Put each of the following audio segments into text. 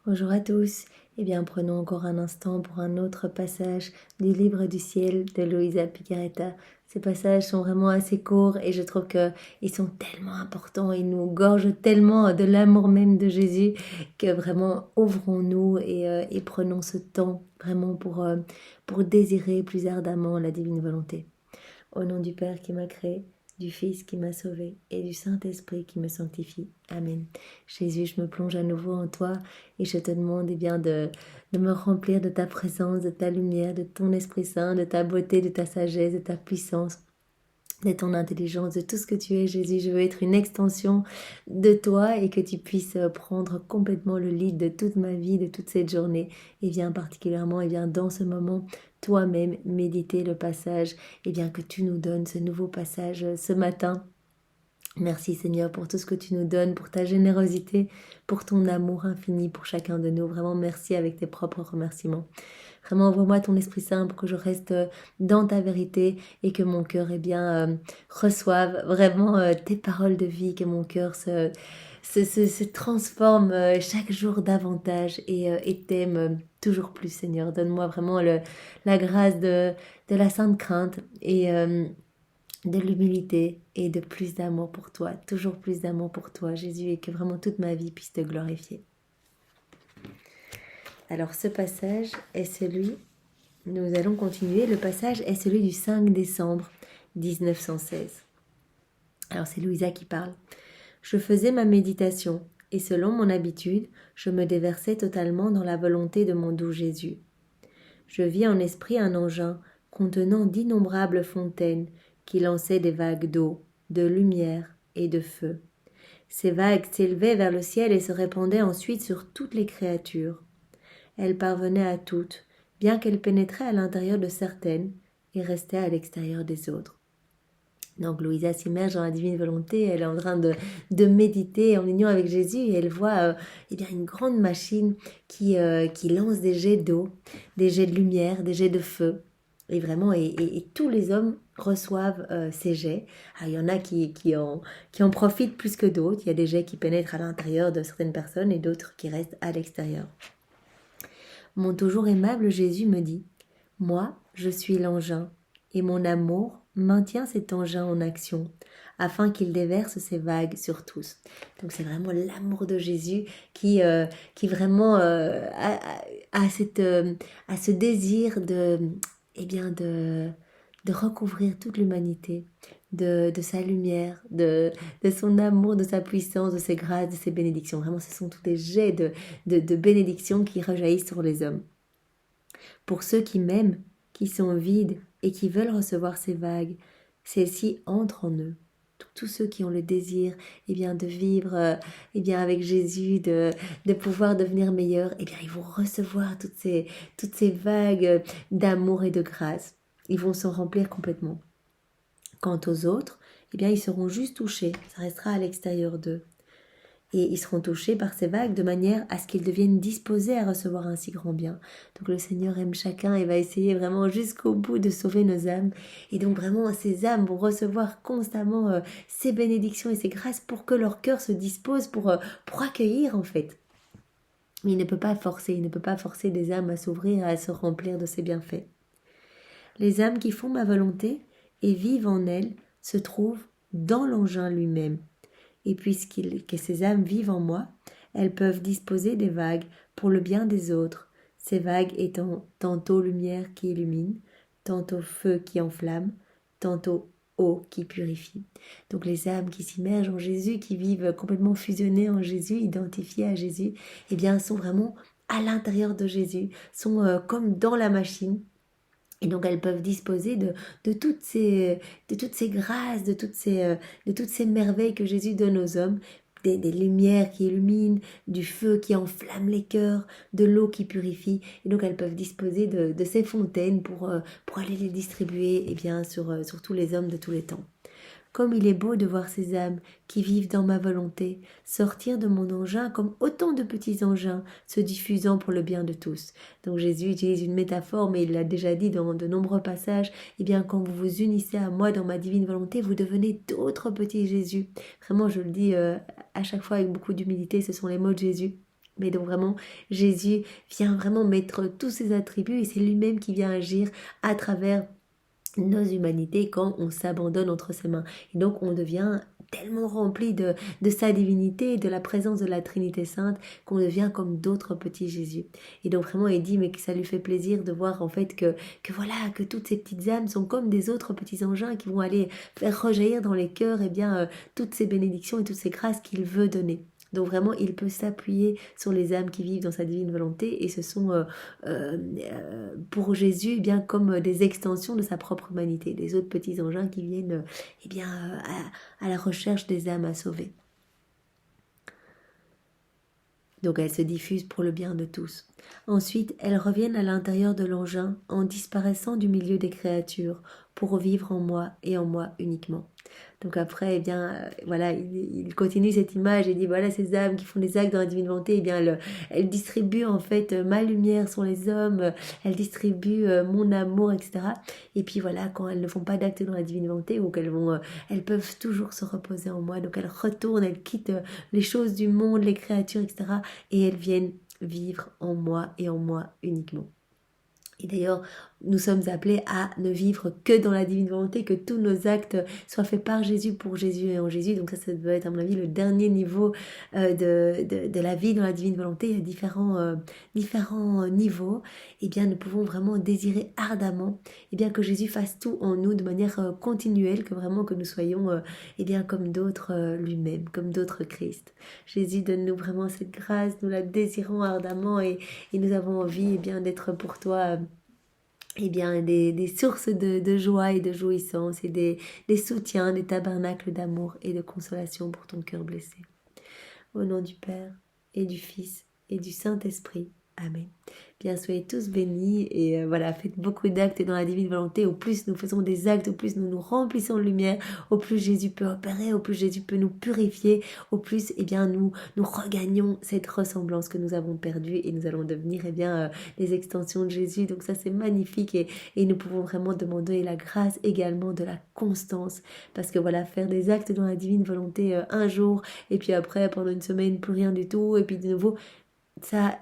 Bonjour à tous. Eh bien, prenons encore un instant pour un autre passage du Livre du ciel de Luisa Picaretta. Ces passages sont vraiment assez courts et je trouve qu'ils sont tellement importants, ils nous gorgent tellement de l'amour même de Jésus que vraiment ouvrons-nous et prenons ce temps vraiment pour désirer plus ardemment la divine volonté. Au nom du Père qui m'a créé, du Fils qui m'a sauvé et du Saint-Esprit qui me sanctifie. Amen. Jésus, je me plonge à nouveau en toi et je te demande bien de me remplir de ta présence, de ta lumière, de ton Esprit Saint, de ta beauté, de ta sagesse, de ta puissance, de ton intelligence, de tout ce que tu es, Jésus. Je veux être une extension de toi et que tu puisses prendre complètement le lead de toute ma vie, de toute cette journée. Et bien particulièrement, et bien dans ce moment, toi-même, méditer le passage, et bien que tu nous donnes ce nouveau passage ce matin. Merci Seigneur pour tout ce que tu nous donnes, pour ta générosité, pour ton amour infini pour chacun de nous. Vraiment merci avec tes propres remerciements. Vraiment envoie-moi ton Esprit Saint pour que je reste dans ta vérité et que mon cœur reçoive vraiment tes paroles de vie, que mon cœur se transforme chaque jour davantage et t'aime toujours plus Seigneur. Donne-moi vraiment la grâce de la sainte crainte et de l'humilité et de plus d'amour pour toi, toujours plus d'amour pour toi, Jésus, et que vraiment toute ma vie puisse te glorifier. Alors ce passage est celui, nous allons continuer, le passage est celui du 5 décembre 1916. Alors c'est Louisa qui parle. Je faisais ma méditation, et selon mon habitude, je me déversais totalement dans la volonté de mon doux Jésus. Je vis en esprit un engin contenant d'innombrables fontaines qui lançaient des vagues d'eau, de lumière et de feu. Ces vagues s'élevaient vers le ciel et se répandaient ensuite sur toutes les créatures. Elles parvenaient à toutes, bien qu'elles pénétraient à l'intérieur de certaines et restaient à l'extérieur des autres. Donc Louisa s'immerge dans la divine volonté, elle est en train de méditer en union avec Jésus et elle voit une grande machine qui lance des jets d'eau, des jets de lumière, des jets de feu. Et vraiment, et tous les hommes reçoivent ces jets. Alors, il y en a qui en profitent plus que d'autres. Il y a des jets qui pénètrent à l'intérieur de certaines personnes et d'autres qui restent à l'extérieur. Mon toujours aimable Jésus me dit « Moi, je suis l'engin, et mon amour maintient cet engin en action, afin qu'il déverse ses vagues sur tous. » Donc c'est vraiment l'amour de Jésus qui vraiment a ce désir de recouvrir toute l'humanité de sa lumière, de son amour, de sa puissance, de ses grâces, de ses bénédictions. Vraiment, ce sont tous des jets de bénédictions qui rejaillissent sur les hommes. Pour ceux qui m'aiment, qui sont vides et qui veulent recevoir ces vagues, celles-ci entrent en eux. Tous ceux qui ont le désir de vivre avec Jésus, de pouvoir devenir meilleurs, ils vont recevoir toutes ces vagues d'amour et de grâce. Ils vont s'en remplir complètement. Quant aux autres, ils seront juste touchés, ça restera à l'extérieur d'eux. Et ils seront touchés par ces vagues de manière à ce qu'ils deviennent disposés à recevoir un si grand bien. Donc le Seigneur aime chacun et va essayer vraiment jusqu'au bout de sauver nos âmes. Et donc vraiment ces âmes vont recevoir constamment ces bénédictions et ces grâces pour que leur cœur se dispose pour accueillir en fait. Mais il ne peut pas forcer des âmes à s'ouvrir, à se remplir de ces bienfaits. Les âmes qui font ma volonté et vivent en elle se trouvent dans l'engin lui-même. Et que ces âmes vivent en moi, elles peuvent disposer des vagues pour le bien des autres, ces vagues étant tantôt lumière qui illumine, tantôt feu qui enflamme, tantôt eau qui purifie. Donc les âmes qui s'immergent en Jésus, qui vivent complètement fusionnées en Jésus, identifiées à Jésus, sont vraiment à l'intérieur de Jésus, sont comme dans la machine. Et donc elles peuvent disposer de toutes ces grâces, de toutes ces merveilles que Jésus donne aux hommes, des lumières qui illuminent, du feu qui enflamme les cœurs, de l'eau qui purifie. Et donc elles peuvent disposer de ces fontaines pour aller les distribuer sur tous les hommes de tous les temps. Comme il est beau de voir ces âmes qui vivent dans ma volonté sortir de mon engin comme autant de petits engins se diffusant pour le bien de tous. Donc Jésus utilise une métaphore, mais il l'a déjà dit dans de nombreux passages. Quand vous vous unissez à moi dans ma divine volonté, vous devenez d'autres petits Jésus. Vraiment, je le dis à chaque fois avec beaucoup d'humilité, ce sont les mots de Jésus. Mais donc vraiment, Jésus vient vraiment mettre tous ses attributs et c'est lui-même qui vient agir à travers nos humanités quand on s'abandonne entre ses mains. Et donc on devient tellement rempli de sa divinité et de la présence de la Trinité Sainte qu'on devient comme d'autres petits Jésus. Et donc vraiment il dit mais que ça lui fait plaisir de voir en fait que voilà, que toutes ces petites âmes sont comme des autres petits engins qui vont aller faire rejaillir dans les cœurs toutes ces bénédictions et toutes ces grâces qu'il veut donner. Donc vraiment, il peut s'appuyer sur les âmes qui vivent dans sa divine volonté et ce sont pour Jésus bien comme des extensions de sa propre humanité, des autres petits engins qui viennent à la recherche des âmes à sauver. Donc elles se diffusent pour le bien de tous. Ensuite, elles reviennent à l'intérieur de l'engin en disparaissant du milieu des créatures pour vivre en moi et en moi uniquement. Donc après, voilà, il continue cette image et dit voilà, ces âmes qui font des actes dans la divine volonté, elles distribuent en fait ma lumière sur les hommes, elles distribuent mon amour, etc. Et puis voilà, quand elles ne font pas d'actes dans la divine volonté ou elles peuvent toujours se reposer en moi. Donc elles retournent, elles quittent les choses du monde, les créatures, etc. Et elles viennent vivre en moi et en moi uniquement. Et d'ailleurs, nous sommes appelés à ne vivre que dans la divine volonté, que tous nos actes soient faits par Jésus, pour Jésus et en Jésus. Donc ça doit être à mon avis le dernier niveau de la vie dans la divine volonté. Il y a différents niveaux. Et bien, nous pouvons vraiment désirer ardemment que Jésus fasse tout en nous de manière continuelle, que vraiment que nous soyons comme d'autres lui-même, comme d'autres Christ. Jésus, donne-nous vraiment cette grâce, nous la désirons ardemment et nous avons envie d'être pour toi des sources de joie et de jouissance et des soutiens, des tabernacles d'amour et de consolation pour ton cœur blessé. Au nom du Père et du Fils et du Saint-Esprit. Amen. Bien, soyez tous bénis et voilà, faites beaucoup d'actes dans la divine volonté. Au plus nous faisons des actes, au plus nous nous remplissons de lumière, au plus Jésus peut opérer, au plus Jésus peut nous purifier, au plus nous regagnons cette ressemblance que nous avons perdue et nous allons devenir les extensions de Jésus. Donc ça c'est magnifique et nous pouvons vraiment demander la grâce également de la constance parce que voilà, faire des actes dans la divine volonté un jour et puis après pendant une semaine plus rien du tout et puis de nouveau ça,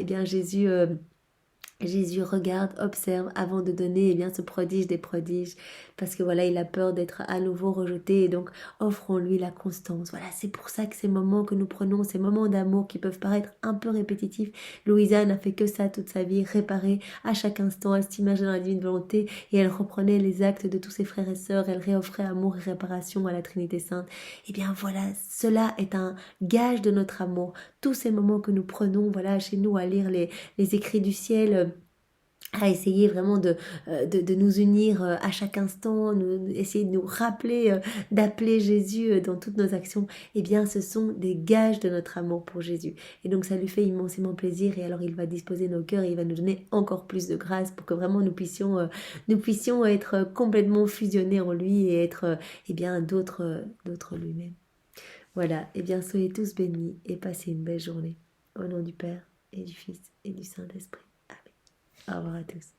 Jésus regarde, observe avant de donner ce prodige des prodiges parce que voilà, il a peur d'être à nouveau rejeté et donc offrons-lui la constance. Voilà, c'est pour ça que ces moments que nous prenons, ces moments d'amour qui peuvent paraître un peu répétitifs, Louisa n'a fait que ça toute sa vie, réparer à chaque instant, elle s'imaginait dans la divine volonté et elle reprenait les actes de tous ses frères et sœurs, elle réoffrait amour et réparation à la Trinité Sainte. Et bien voilà, cela est un gage de notre amour. Tous ces moments que nous prenons, voilà, chez nous à lire les écrits du ciel, à essayer vraiment de nous unir à chaque instant, essayer de nous rappeler, d'appeler Jésus dans toutes nos actions, eh bien ce sont des gages de notre amour pour Jésus. Et donc ça lui fait immensément plaisir et alors il va disposer nos cœurs et il va nous donner encore plus de grâce pour que vraiment nous puissions être complètement fusionnés en lui et être d'autres lui-même. Voilà, eh bien soyez tous bénis et passez une belle journée. Au nom du Père et du Fils et du Saint-Esprit. Amen. Au revoir à tous.